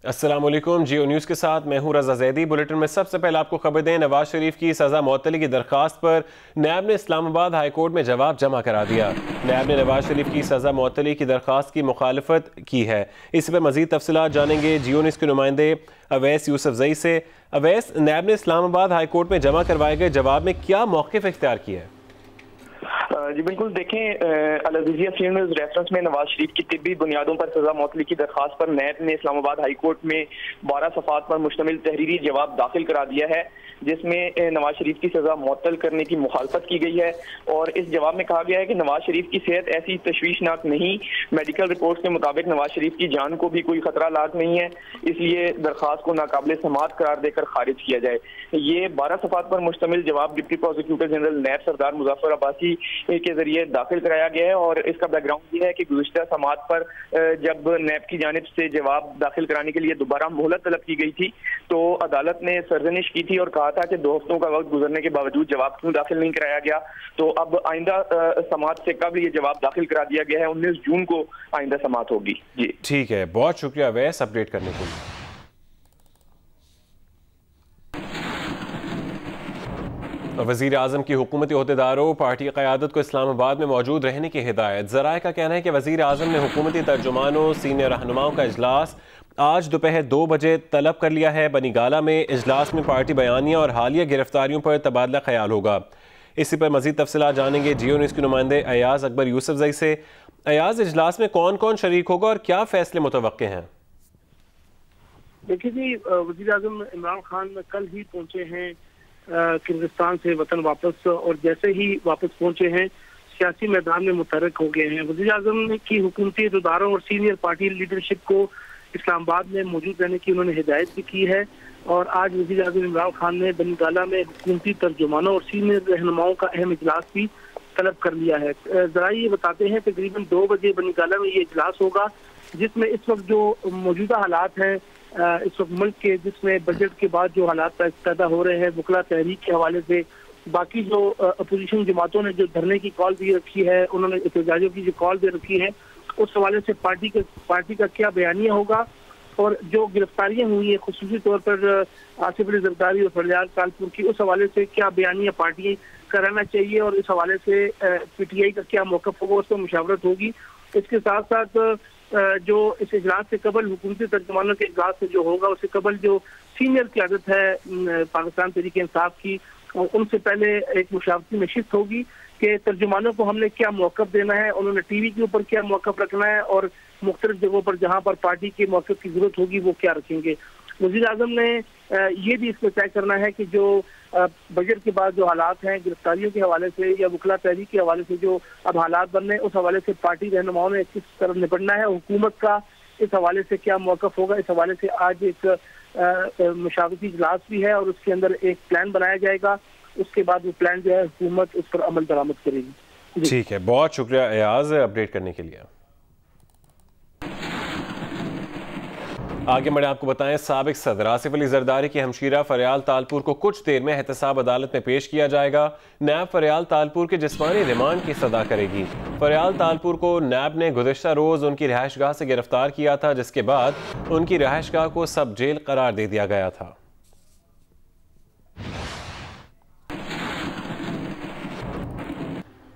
अस्सलामुअलैकुम, जियो न्यूज़ के साथ मैं हूं रज़ा ज़ैदी। बुलेटिन में सबसे पहले आपको खबर दें, नवाज शरीफ की सज़ा मुअत्तली की दरख्वास्त पर नैब ने इस्लामाबाद हाई कोर्ट में जवाब जमा करा दिया। नैब ने नवाज शरीफ की सज़ा मुअत्तली की दरख्वास्त की मुखालफत की है। इस पर मज़ीद तफसीलात जानेंगे जियो न्यूज़ के नुमाइंदे अवैस यूसुफजई से। अवैस, नैब ने इस्लामाबाद हाई कोर्ट में जमा करवाए गए जवाब में क्या मौक़िफ़ इख्तियार किया है? जी बिल्कुल, देखें अल अज़ीज़िया सीनियर न्यूज़ रेफरेंस में नवाज शरीफ की तिब्बी बुनियादों पर सजा मुअत्तली की दरख्वास्त पर नैब ने इस्लामाबाद हाई कोर्ट में 12 सफ़ात पर मुश्तमिल तहरीरी जवाब दाखिल करा दिया है, जिसमें नवाज शरीफ की सजा मुअत्तल करने की मुखालफत की गई है। और इस जवाब में कहा गया है कि नवाज शरीफ की सेहत ऐसी तशवीशनाक नहीं, मेडिकल रिपोर्ट के मुताबिक नवाज शरीफ की जान को भी कोई खतरा लाक नहीं है, इसलिए दरख्वास्त को नाकाबिल समाअत करार देकर खारिज किया जाए। ये 12 सफ़ात पर मुश्तमिल जवाब डिप्टी प्रोसिक्यूटर जनरल नैब सरदार मुजफ्फर अब्बासी के जरिए दाखिल कराया गया है। और इसका बैकग्राउंड ये है कि गुज़िश्ता समाअत पर जब नैब की जानिब से जवाब दाखिल कराने के लिए दोबारा मोहलत तलब की गई थी, तो अदालत ने सरजनिश की थी और कहा था कि 2 हफ्तों का वक्त गुजरने के बावजूद जवाब क्यों दाखिल नहीं कराया गया। तो अब आइंदा समाअत से कब ये जवाब दाखिल करा दिया गया है, 19 जून को आइंदा समाअत होगी। जी ठीक है, बहुत शुक्रिया वैस अपडेट करने के लिए। वज़ीर आज़म की हुकूमती ओहदेदारों पार्टी क़यादत को इस्लामाबाद में मौजूद रहने की हिदायत। ज़राए का कहना है कि वज़ीर आज़म ने हुकूमती तर्जुमानों सीनियर रहनुमाओं का इजलास आज दोपहर 2 बजे तलब कर लिया है। बनीगाला में इजलास में पार्टी बयानिया और हालिया गिरफ्तारियों पर तबादला ख्याल होगा। इसी पर मज़ीद तफसीलात जानेंगे जियो न्यूज़ के नुमाइंदे अयाज अकबर यूसुफजई से। अयाज, इजलास में कौन कौन शरीक होगा और क्या फैसले मुतवक्के हैं? देखिए जी, वज़ीर आज़म इमरान खान कल ही पहुंचे हैं किर्गिस्तान से वतन वापस, और जैसे ही वापस पहुंचे हैं सियासी मैदान में मुतहरक हो गए हैं। वज़ीर आज़म की हुकूमती इदारों और सीनियर पार्टी लीडरशिप को इस्लामाबाद में मौजूद रहने की उन्होंने हिदायत भी की है। और आज वज़ीर आज़म इमरान खान ने बनीगाला में हुकूमती तर्जुमानों और सीनियर रहनुमाओं का अहम इजलास भी तलब कर लिया है। ज़रा ये बताते हैं तकरीबन 2 बजे बनीगाला में ये इजलास होगा, जिसमें इस वक्त जो मौजूदा हालात हैं इस वक्त मुल्क के, जिसमें बजट के बाद जो हालात पैदा हो रहे हैं वकला तहरीक के हवाले से, बाकी जो अपोजिशन जमातों ने जो धरने की कॉल भी रखी है, उन्होंने एहतजाजों की जो कॉल भी रखी है, उस हवाले से पार्टी का क्या बयानिया होगा। और जो गिरफ्तारियां हुई है खुसूसी तौर पर आसिफ अली जरदारी और फरियाद तालपुर की, उस हवाले से क्या बयानिया पार्टी का रहना चाहिए और इस हवाले से PTI का क्या मौक़िफ़ होगा, उस पर मुशावरत होगी। इसके साथ साथ जो इस इजलास से कबल हुकूमती तर्जुमानों के इजलास से जो होगा, उससे कबल जो सीनियर क़यादत है पाकिस्तान तहरीक इंसाफ की, उनसे पहले एक मुशावरती नशिस्त होगी कि तर्जुमानों को हमने क्या मौक़िफ़ देना है, उन्होंने TV के ऊपर क्या मौक़िफ़ रखना है और मुख्तलिफ जगहों पर जहाँ पर पार्टी के मौक़िफ़ की जरूरत होगी वो क्या रखेंगे। वज़ीर आज़म ने ये भी इसमें तय करना है कि जो बजट के बाद जो हालात हैं गिरफ्तारियों के हवाले से या वकला तहरीक के हवाले से जो अब हालात बन रहे हैं, उस हवाले से पार्टी रहनुमाओं ने किस तरह निपटना है, हुकूमत का इस हवाले से क्या मौक़िफ़ होगा। इस हवाले से आज एक मुशावरती इजलास भी है और उसके अंदर एक प्लान बनाया जाएगा। उसके बाद वो प्लान जो है हुकूमत उस पर अमल दरामद करेगी। ठीक है, बहुत शुक्रिया अयाज अपडेट करने के लिए। आगे बढ़े आपको बताएं, साबिक सदर आसिफ अली जरदारी की हमशीरा फरियाल तालपुर को कुछ देर में एहतसाब अदालत में पेश किया जाएगा। नैब फरियाल तालपुर के जिस्मानी रिमांड की सदा करेगी। फरियाल तालपुर को नैब ने गुज़िश्ता रोज़ उनकी रिहाइशगाह से गिरफ्तार किया था, जिसके बाद उनकी रिहाइशगाह को सब जेल करार दे दिया गया था।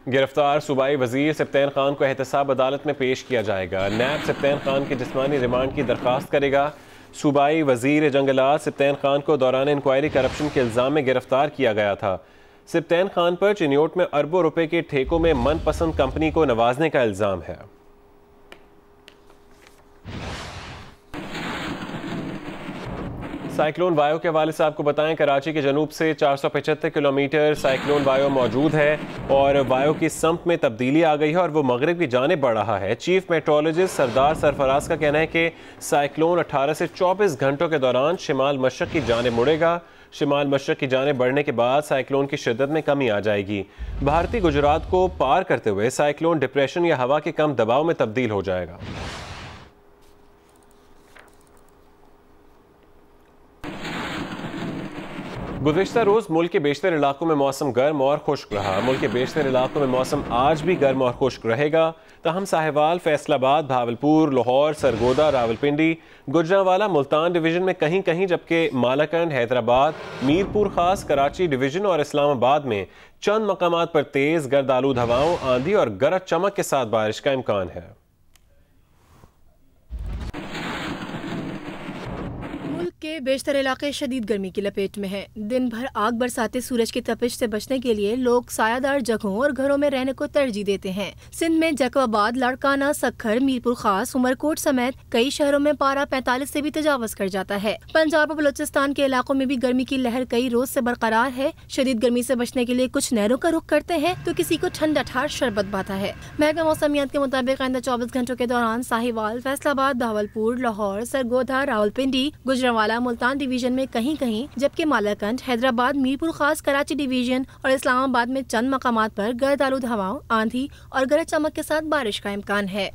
गिरफ्तार सूबाई वजीर सिप्तैन खान को एहतसाब अदालत में पेश किया जाएगा। नैब सिप्तैन खान के जिस्मानी रिमांड की दरख्वास्त करेगा। सूबाई वजीर जंगलात सिप्तैन खान को दौरान इंक्वायरी करप्शन के इल्ज़ाम में गिरफ्तार किया गया था। सिप्तैन खान पर चिन्योट में अरबों रुपए के ठेकों में मनपसंद कंपनी को नवाजने का इल्ज़ाम है। साइक्लोन वायो के हवाले से आपको बताएं, कराची के जनूब से 475 किलोमीटर साइक्लोन वायो मौजूद है और वायो की समत में तब्दीली आ गई है और वो मगरिब की जानिब बढ़ रहा है। चीफ मेट्रोलॉजिस्ट सरदार सरफराज का कहना है कि साइक्लोन 18 से 24 घंटों के दौरान शिमाल मशरक़ की जानिब मुड़ेगा। शिमाल मशरक़ की जानिब बढ़ने के बाद साइक्लोन की शिद्दत में कमी आ जाएगी। भारतीय गुजरात को पार करते हुए साइक्लोन डिप्रेशन या हवा के कम दबाव में तब्दील हो जाएगा। गुज़िश्ता रोज़ मुल्क के बेशतर इलाकों में मौसम गर्म और खुश्क रहा। मुल्क के बेशतर इलाकों में मौसम आज भी गर्म और खुश्क रहेगा। ताहम साहिवाल, फैसलाबाद, भावलपुर, लाहौर, सरगोदा, रावलपिंडी, गुजरांवाला, मुल्तान डिवीज़न में कहीं कहीं, जबकि मालाकंड, हैदराबाद, मीरपुर खास, कराची डिवीज़न और इस्लामाबाद में चंद मकामात पर तेज़ गर्द आलूद हवाओं, आंधी और गरज चमक के साथ बारिश का इम्कान है। के बेशतर इलाके शदीद गर्मी की लपेट में हैं। दिन भर आग बरसाते सूरज की तपिश से बचने के लिए लोग सायादार जगहों और घरों में रहने को तरजीह देते हैं। सिंध में जैकबाबाद, लाड़काना, सखर, मीरपुर खास, उमरकोट समेत कई शहरों में पारा 45 से भी तजावज कर जाता है। पंजाब और बलूचिस्तान के इलाकों में भी गर्मी की लहर कई रोज से बरकरार है। शदीद गर्मी से बचने के लिए कुछ नहरों का रुख करते हैं तो किसी को ठंडा ठार शरबत बाता है। महकमा मौसमियात के मुताबिक आइंदा 24 घंटों के दौरान साहिवाल, फैसलाबाद, भावलपुर, लाहौर, सरगोधा, रावलपिंडी, गुजरांवाला, मुल्तान डिवीजन में कहीं कहीं, जबकि मालाकंड, हैदराबाद, मीरपुर खास, कराची डिवीजन और इस्लामाबाद में चंद मकामात पर गर्द आलूद हवाओं, आंधी और गरज चमक के साथ बारिश का इम्कान है।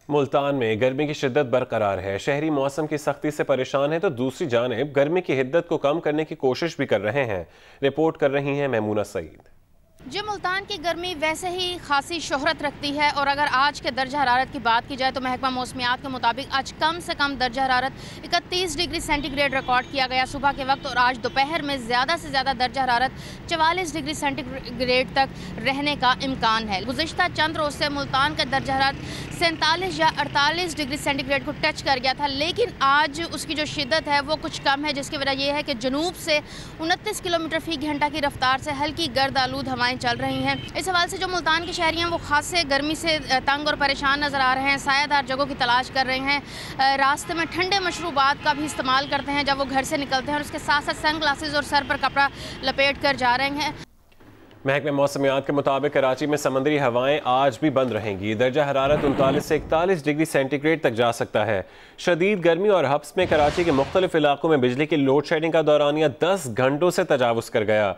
मुल्तान में गर्मी की शिद्दत बरकरार है। शहरी मौसम की सख्ती से परेशान है तो दूसरी जानिब गर्मी की हिद्दत को कम करने की कोशिश भी कर रहे हैं। रिपोर्ट कर रही हैं मैमूना सईद। जो मुल्तान की गर्मी वैसे ही खासी शोहरत रखती है और अगर आज के दर्जा हरारत की बात की जाए तो महकमा मौसमियात के मुताबिक आज कम से कम दर्जा हरारत 31 डिग्री सेंटीग्रेड रिकॉर्ड किया गया सुबह के वक्त, और आज दोपहर में ज़्यादा से ज़्यादा दर्जा हरारत 44 डिग्री सेंटीग्रेड तक रहने का इम्कान है। गुज़िश्ता चंद रोज़ से मुल्तान का दर्जा हरारत 47 या 48 डिग्री सेंटीग्रेड को टच कर गया था, लेकिन आज उसकी जो शिद्दत है वो कुछ कम है, जिसकी वजह यह है कि जनूब से 29 किलोमीटर फी घंटा की रफ्तार से हल्की गर्द आलूद हवाएं चल रही हैं। इस हवाले से जो मुल्तान के शहरी हैं वो खास से गर्मी से तंग और परेशान नज़र आ रहे हैं। सायादार जगहों की तलाश कर रहे हैं, रास्ते में ठंडे मशरूबात का भी इस्तेमाल करते हैं जब वो घर से निकलते हैं, और उसके साथ साथ सन ग्लासेस और सर पर कपड़ा लपेट कर जा रहे हैं। महकमे मौसमियात के मुताबिक कराची में समंदरी हवाएं आज भी बंद रहेंगी। दर्जा हरारत 39 से 41 डिग्री सेंटीग्रेड तक जा सकता है। शदीद गर्मी और हब्स में कराची के मुख्तलिफ इलाकों में बिजली की लोड शेडिंग का दौरानिया 10 घंटों से तजावुज़ कर गया।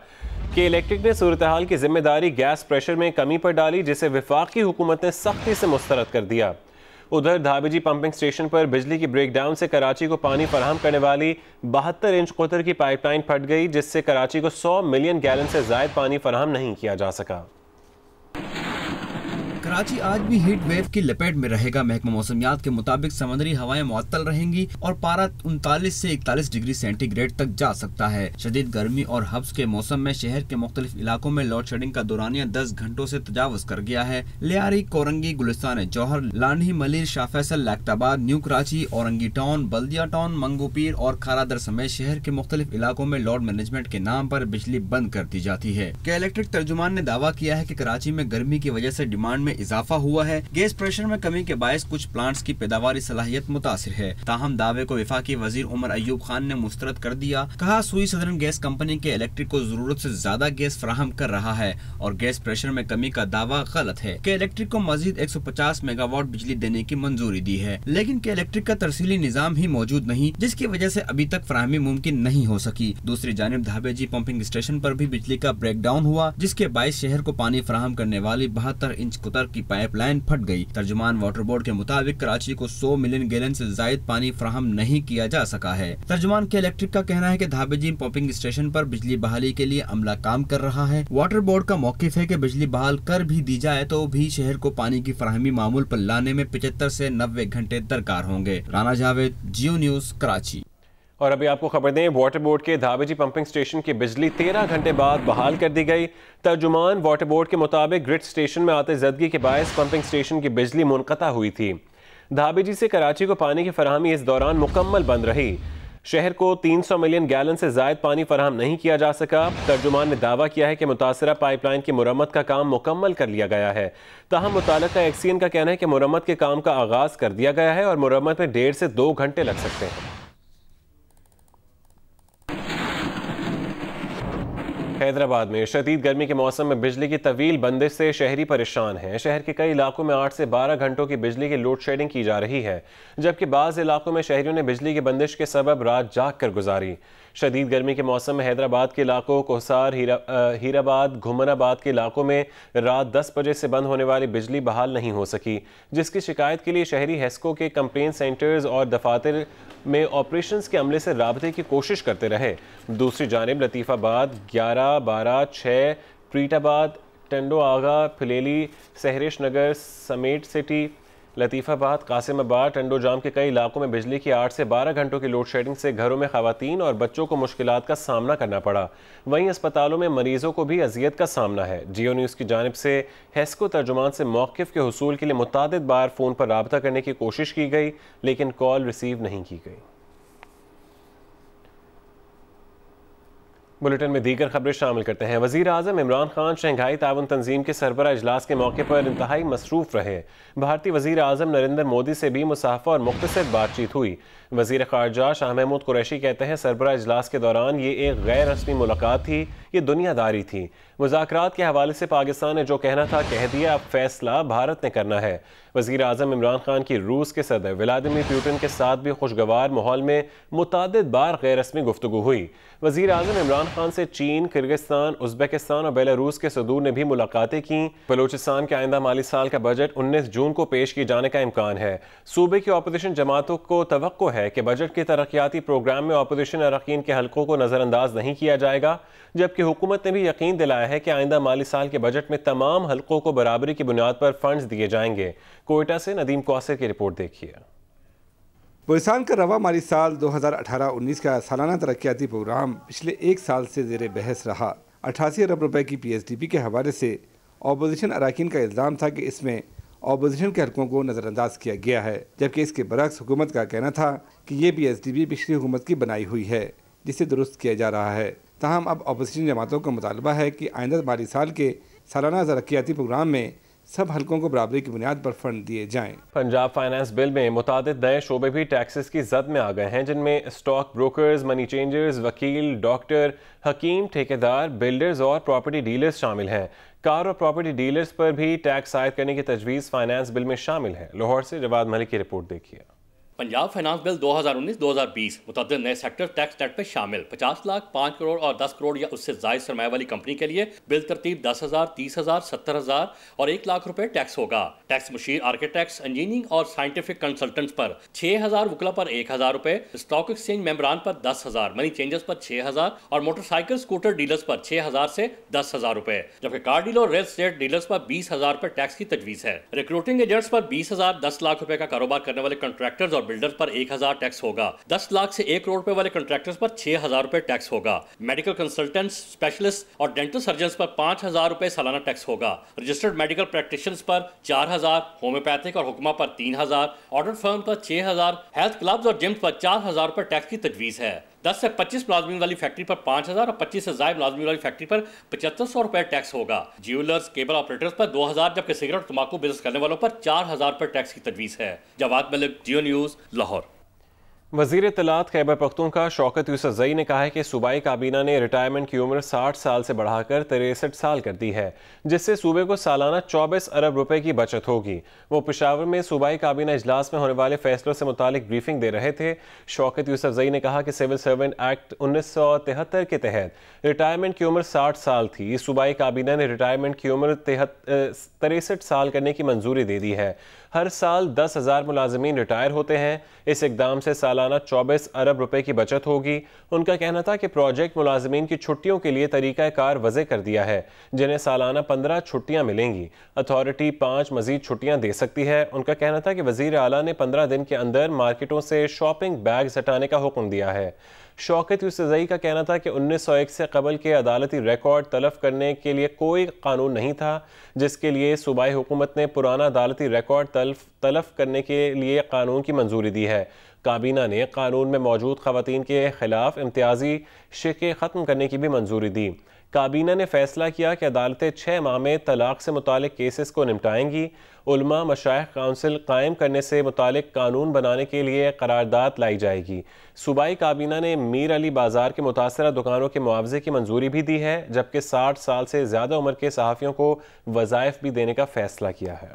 के इलेक्ट्रिक ने सूरत हाल की जिम्मेदारी गैस प्रेशर में कमी पर डाली, जिसे वफाकी हुकूमत ने सख्ती से मुस्तरद कर दिया। उधर धाबेजी पंपिंग स्टेशन पर बिजली की ब्रेकडाउन से कराची को पानी फराहम करने वाली 72 इंच कुतर की पाइपलाइन फट गई, जिससे कराची को 100 मिलियन गैलन से ज़ायद पानी फराहम नहीं किया जा सका। कराची आज भी हीट वेव की लपेट में रहेगा। महकमा मौसमियात के मुताबिक समुद्री हवाएं मुअत्तल रहेंगी और पारा 39 से 41 डिग्री सेंटीग्रेड तक जा सकता है। शदीद गर्मी और हब्स के मौसम में शहर के मुख्तलिफ इलाकों में लोड शेडिंग का दौरानिया 10 घंटों से तजावुज कर गया है। लियारी, कोरंगी, गुलिस्तान जौहर, लांढी, मलिर, शाह फैसल, लैक्टाबाद, न्यू कराची, औरंगी टाउन, बल्दिया टाउन, मंगोपीर और खारादर समेत शहर के मुख्तलिफ इलाकों में लोड मैनेजमेंट के नाम पर बिजली बंद कर दी जाती है। के इलेक्ट्रिक तर्जुमान ने दावा किया है कि कराची में गर्मी की वजह से डिमांड में इजाफा हुआ है। गैस प्रेशर में कमी के बायस कुछ प्लांट्स की पैदावारी सलाहियत मुतासिर है। ताहम दावे को वफाकी वजीर उमर अयूब खान ने मुस्तरद कर दिया। कहा, सुई सदरन गैस कंपनी के इलेक्ट्रिक को जरूरत से ज्यादा गैस फराहम कर रहा है और गैस प्रेशर में कमी का दावा गलत है। के इलेक्ट्रिक को मजीद 150 मेगावाट बिजली देने की मंजूरी दी है, लेकिन के इलेक्ट्रिक का तरसीली निजाम ही मौजूद नहीं, जिसकी वजह से अभी तक फराहमी मुमकिन नहीं हो सकी। दूसरी जानिब धाबेजी पंपिंग स्टेशन पर भी बिजली का ब्रेकडाउन हुआ, जिसके बायस शहर को पानी फराहम करने वाली 72 इंच कुतर की पाइपलाइन फट गई। तर्जुमान वाटर बोर्ड के मुताबिक कराची को 100 मिलियन गैलन से जायद पानी फराहम नहीं किया जा सका है। तर्जुमान के इलेक्ट्रिक का कहना है कि धाबेजी पंपिंग स्टेशन पर बिजली बहाली के लिए अमला काम कर रहा है। वाटर बोर्ड का मौकिफ है कि बिजली बहाल कर भी दी जाए तो भी शहर को पानी की फराहमी मामूल पर लाने में 75 से 90 घंटे दरकार होंगे। राना जावेद, जियो न्यूज, कराची। और अभी आपको खबर दें, वाटर बोर्ड के धाबेजी पंपिंग स्टेशन की बिजली 13 घंटे बाद बहाल कर दी गई। तर्जुमान वाटर बोर्ड के मुताबिक ग्रिड स्टेशन में आते जदगी के बायस पंपिंग स्टेशन की बिजली मुनक़ता हुई थी। धाबेजी से कराची को पानी की फराहमी इस दौरान मुकम्मल बंद रही। शहर को 300 मिलियन गैलन से जायद पानी फराहम नहीं किया जा सका। तर्जुमान ने दावा किया है कि मुतासरा पाइपलाइन की मुरम्मत का काम मुकम्मल कर लिया गया है। ताहम मुताल्लिका एक्सीएन का कहना है कि मुरम्मत के काम का आगाज कर दिया गया है और मुरम्मत में 1.5 से 2 घंटे लग सकते हैं। हैदराबाद में शदीद गर्मी के मौसम में बिजली की तवील बंदिश से शहरी परेशान हैं। शहर के कई इलाकों में 8 से 12 घंटों की बिजली की लोड शेडिंग की जा रही है, जबकि बाज़ इलाकों में शहरियों ने बिजली की बंदिश के सबब रात जाग कर गुजारी। शदीद गर्मी के मौसम में हैदराबाद के इलाकों कोहसार, हीराबाद, घुमनाबाद के इलाकों में रात 10 बजे से बंद होने वाली बिजली बहाल नहीं हो सकी, जिसकी शिकायत के लिए शहरी हेस्को के कंप्लेंट सेंटर्स और दफातर में ऑपरेशंस के अमले से राबते की कोशिश करते रहे। दूसरी जानिब लतीफ़ाबाद 11, 12, 6, प्रीटाबाद, टंडो आगा, फिलेली, सहरिश नगर, समेट सिटी, लतीफ़ाबाद, कासिमाबाद, टंडो जाम के कई इलाकों में बिजली की 8 से 12 घंटों की लोड शेडिंग से घरों में ख़वातीन और बच्चों को मुश्किलात का सामना करना पड़ा। वहीं अस्पतालों में मरीजों को भी अजियत का सामना है। जियो न्यूज़ की जानिब से हेस्को तर्जुमान से मौक़िफ़ के हुसूल के लिए मुतादिद बार फ़ोन पर राबता करने की कोशिश की गई, लेकिन कॉल रिसीव नहीं की गई। बुलेटिन में दीगर खबरें शामिल करते हैं। वज़ीर आज़म इमरान खान शंघाई ताउन तंजीम के सरबराह इजलास के मौके पर इंतहाई मसरूफ़ रहे। भारतीय वज़ीर आज़म नरेंद्र मोदी से भी मुसाफ़ा और मुख्तसर बातचीत हुई। वज़ीर ख़ारजा शाह महमूद कुरैशी कहते हैं सरबराह इजलास के दौरान ये एक गैर रस्मी मुलाकात थी, ये दुनियादारी थी। मुज़ाकरात के हवाले से पाकिस्तान ने जो कहना था कह दिया, अब फैसला भारत ने करना है। वज़ीर आज़म इमरान खान की रूस के सदर व्लादिमीर पुतिन के साथ भी खुशगवार माहौल में मुतादिद बार गैर रस्मी गुफ्तगू हुई। वज़ीर आज़म इमरान खान से चीन, किर्गिस्तान, उज़्बेकिस्तान और बेलारूस के सदूर ने भी मुलाकातें की। बलूचिस्तान के आइंदा माली साल का बजट 19 जून को पेश किए जाने का इम्कान है। सूबे की अपोजिशन जमातों को तवक्को है कि बजट के तरक्याती प्रोग्राम में अपोजिशन अरकान के हलकों को नज़रअंदाज नहीं किया जाएगा, जबकि हुकूमत ने भी यकीन दिलाया है कि आइंदा माली साल के बजट में तमाम हलकों को बराबरी की बुनियाद पर फंड्स दिए जाएंगे। कोयटा से नदीम कौसर की रिपोर्ट देखिए। बलूचिस्तान का रवा माली साल 2018-19 का सालाना तरक्याती प्रोग्राम पिछले एक साल से ज़ेरे बहस रहा। 88 अरब रुपए की PSDP के हवाले से अपोजिशन अरकान का इल्ज़ाम था कि इसमें अपोजिशन के हलकों को नज़रअंदाज किया गया है, जबकि इसके बरक्स हुकूमत का कहना था कि ये PSDP पिछली हुकूमत की बनाई हुई है, जिसे दुरुस्त किया जा रहा है। ताहम अब अपोजिशन जमातों का मुतालबा है कि आइंदा माली साल के सालाना तरक्याती प्रोग्राम में सब हलकों को बराबरी की बुनियाद पर फंड दिए जाएं। पंजाब फाइनेंस बिल में मुतादिद नए शोबे भी टैक्सेस की जद में आ गए हैं, जिनमें स्टॉक ब्रोकर्स, मनी चेंजर्स, वकील, डॉक्टर, हकीम, ठेकेदार, बिल्डर्स और प्रॉपर्टी डीलर्स शामिल हैं। कार और प्रॉपर्टी डीलर्स पर भी टैक्स आयद करने की तजवीज़ फाइनेंस बिल में शामिल है। लाहौर से जवाद मलिक की रिपोर्ट देखिए। पंजाब फाइनेंस बिल 2019-2020 मुतअद्दिद नए सेक्टर टैक्स नेट में शामिल 50 लाख, 5 करोड़ और 10 करोड़ या उससे ज़ायद सरमाया वाली कंपनी के लिए बिल तरतीब 10,000, 30,000, 70,000 और 1 लाख रुपए टैक्स होगा। टैक्स मुशीर, आर्किटेक्ट्स, इंजीनियरिंग और साइंटिफिक कंसल्टेंट्स पर 6,000, वकला पर 1,000 रुपए, स्टॉक एक्सचेंज मेंबरान पर 10,000, मनी चेंजर्स पर 6,000 और मोटरसाइकिल स्कूटर डीलर्स पर 6,000 से 10,000 रुपए, जबकि कार डीलर और रियल एस्टेट डीलर्स पर 20,000 रुपए टैक्स की तजवीज़ है। रिक्रूटिंग एजेंट्स पर 20,000, 10 लाख रुपए का कारोबार करने वाले कॉन्ट्रैक्टर्स और बिल्डर्स पर 1,000 टैक्स होगा। 10 लाख से 1 करोड़ रुपए वाले कॉन्ट्रैक्टर्स पर 6,000 रुपए टैक्स होगा। मेडिकल कंसल्टेंट्स, स्पेशलिस्ट और डेंटल सर्जन्स पर 5,000 रुपए सालाना टैक्स होगा। रजिस्टर्ड मेडिकल प्रैक्टिशनर्स पर 4,000, होम्योपैथिक और हुक्मा पर 3,000, ऑर्डर फर्म पर 6,000, हेल्थ क्लब्स और जिम्स पर 4,000 रुपए टैक्स की तजवीज़ है। 10 से 25 मुलाजमीन वाली फैक्ट्री पर 5,000 और 25 से ज़ायद मुलाजमीन वाली फैक्ट्री पर 7,500 रुपए टैक्स होगा। ज्वेलर्स, केबल ऑपरेटर्स पर 2,000, जबकि सिगरेट और तंबाकू बिजनेस करने वालों पर 4,000 रुपए टैक्स की तजवीज़ है। जवाद मलिक, जियो न्यूज़, लाहौर। वज़ीर इत्तलात खैबर पख्तूनख्वा शौकत यूसुफज़ई ने कहा है कि सूबाई काबीना ने रिटायरमेंट की उम्र 60 साल से बढ़ाकर 63 साल कर दी है, जिससे सूबे को सालाना 24 अरब रुपए की बचत होगी। वो पेशावर में सूबाई काबीना इजलास में होने वाले फैसलों से मुतालिक ब्रीफिंग दे रहे थे। शौकत यूसुफज़ई ने कहा कि सिविल सर्वेंट एक्ट 1973 के तहत रिटायरमेंट की उम्र 60 साल थी। सूबाई काबीना ने रिटायरमेंट की उम्र 63 साल करने की मंजूरी दे दी है। हर साल 10,000 मुलाजमीन रिटायर होते हैं। इस इकदाम से सालाना 24 अरब रुपए की बचत होगी। उनका कहना था कि प्रोजेक्ट मुलाजमीन की छुट्टियों के लिए तरीका कार वज़े कर दिया है, जिन्हें सालाना 15 छुट्टियां मिलेंगी। अथॉरिटी 5 मजीद छुट्टियां दे सकती है। उनका कहना था कि वज़ीर आला ने 15 दिन के अंदर मार्केटों से शॉपिंग बैग्स हटाने का हुक्म दिया है। शौकत यूसुफज़ई का कहना था कि 1901 से कबल के अदालती रिकॉर्ड तलफ करने के लिए कोई कानून नहीं था, जिसके लिए सूबाई हुकूमत ने पुराना अदालती रिकॉर्ड तलफ करने के लिए कानून की मंजूरी दी है। काबीना ने कानून में मौजूद खवातीन के खिलाफ इम्तियाजी शिके ख़त्म करने की भी मंजूरी दी। काबीना ने फैसला किया कि अदालतें 6 माह में तलाक से मुतालिक केसेस को निपटाएंगी। उलमा मशाइख काउंसिल कायम करने से मुतालिक कानून बनाने के लिए करारदाद लाई जाएगी। सूबाई काबीना ने मीर अली बाजार के मुतासरा दुकानों के मुआवजे की मंजूरी भी दी है, जबकि 60 साल से ज़्यादा उम्र के सहाफ़ियों को वज़ाइफ भी देने का फैसला किया है।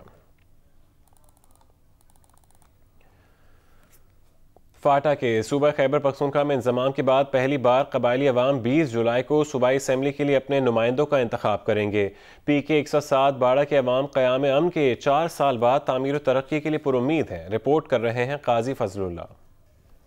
फाटा के सूबा खैबर पख्तूनख्वा में इंजमाम के बाद पहली बार कबायली अवाम 20 जुलाई को सूबाई असम्बली के लिए अपने नुमाइंदों का इंतखाब करेंगे। PK 107 बाड़ा के अवाम क़याम अमन के 4 साल बाद तामीर और तरक्की के लिए पुरुम्मीद हैं। रिपोर्ट कर रहे हैं काजी फजलुल्लाह।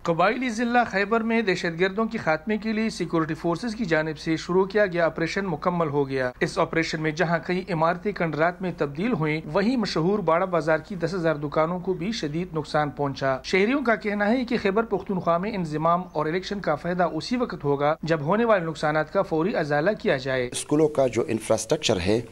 कबायली ज़िला खैबर में दहशतगर्दों के खात्मे के लिए सिक्योरिटी फोर्सेज की जानिब से शुरू किया गया ऑपरेशन मुकम्मल हो गया। इस ऑपरेशन में जहां कई इमारतें खंडरात में तब्दील हुई, वहीं मशहूर बाड़ा बाजार की 10,000 दुकानों को भी शदीद नुकसान पहुंचा। शहरियों का कहना है कि खैबर पख्तूनख्वा में इंज़माम और इलेक्शन का फायदा उसी वक्त होगा जब होने वाले नुकसान का फौरी अजाला किया जाए। स्कूलों का जो इंफ्रास्ट्रक्चर है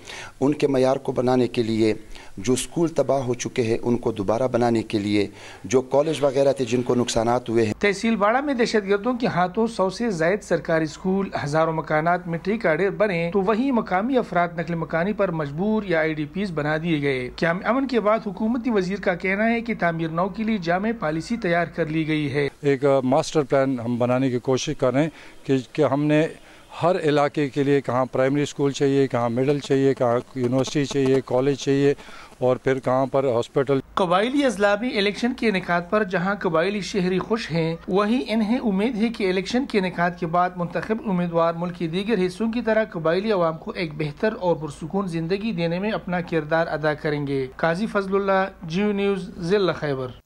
उनके मयार को बनाने के लिए, जो स्कूल तबाह हो चुके हैं उनको दोबारा बनाने के लिए, जो कॉलेज वगैरह थे जिनको नुकसान हुए। तहसील बाड़ा में दहशतगर्दों के हाथों 100 से जायद सरकारी स्कूल, हजारों मकानात मिट्टी का ढेर बने, तो वहीं मकामी अफराद नकल मकानी पर मजबूर या IDPs बना दिए गए। क़याम अमन के बाद हुकूमती वजीर का कहना है कि तामीर नौ के लिए जामे पॉलिसी तैयार कर ली गई है। एक मास्टर प्लान हम बनाने की कोशिश कर रहे हैं कि हमने हर इलाके के लिए कहाँ प्राइमरी स्कूल चाहिए, कहाँ मिडिल चाहिए, कहाँ यूनिवर्सिटी चाहिए, कॉलेज चाहिए और फिर कहाँ पर हॉस्पिटल। कबायली अजला में इलेक्शन के इनेकाद पर जहाँ कबायली शहरी खुश हैं, वहीं इन्हें उम्मीद है कि इलेक्शन के इनेकाद के बाद मुंतखब उम्मीदवार मुल्क के दीगर हिस्सों की तरह कबायली अवाम को एक बेहतर और पुरसुकून जिंदगी देने में अपना किरदार अदा करेंगे। काजी फजलुल्लाह, जियो न्यूज़, ज़िला Khyber.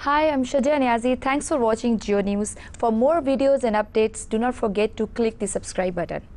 Hi, I'm Shadia Niazi. Thanks for watching Geo News. For more videos and updates, do not forget to click the subscribe button.